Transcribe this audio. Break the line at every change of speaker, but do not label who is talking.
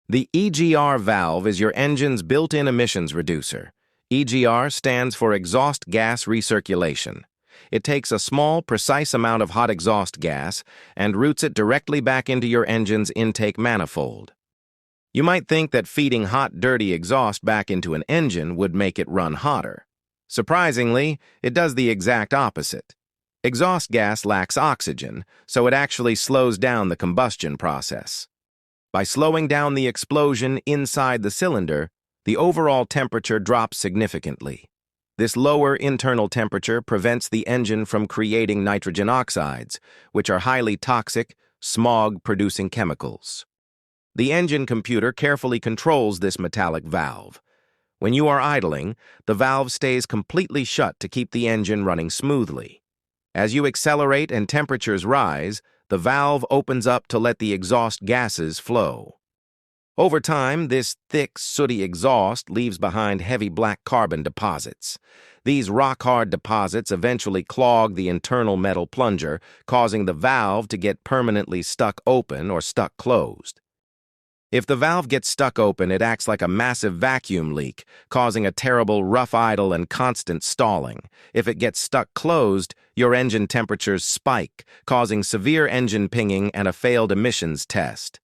The EGR valve is your engine's built-in emissions reducer. EGR stands for exhaust gas recirculation. It takes a small, precise amount of hot exhaust gas and routes it directly back into your engine's intake manifold. You might think that feeding hot, dirty exhaust back into an engine would make it run hotter. Surprisingly, it does the exact opposite. Exhaust gas lacks oxygen, so it actually slows down the combustion process. By slowing down the explosion inside the cylinder, the overall temperature drops significantly. This lower internal temperature prevents the engine from creating nitrogen oxides, which are highly toxic, smog-producing chemicals. The engine computer carefully controls this metallic valve. When you are idling, the valve stays completely shut to keep the engine running smoothly. As you accelerate and temperatures rise, the valve opens up to let the exhaust gases flow. Over time, this thick, sooty exhaust leaves behind heavy black carbon deposits. These rock-hard deposits eventually clog the internal metal plunger, causing the valve to get permanently stuck open or stuck closed. If the valve gets stuck open, it acts like a massive vacuum leak, causing a terrible rough idle and constant stalling. If it gets stuck closed, your engine temperatures spike, causing severe engine pinging and a failed emissions test.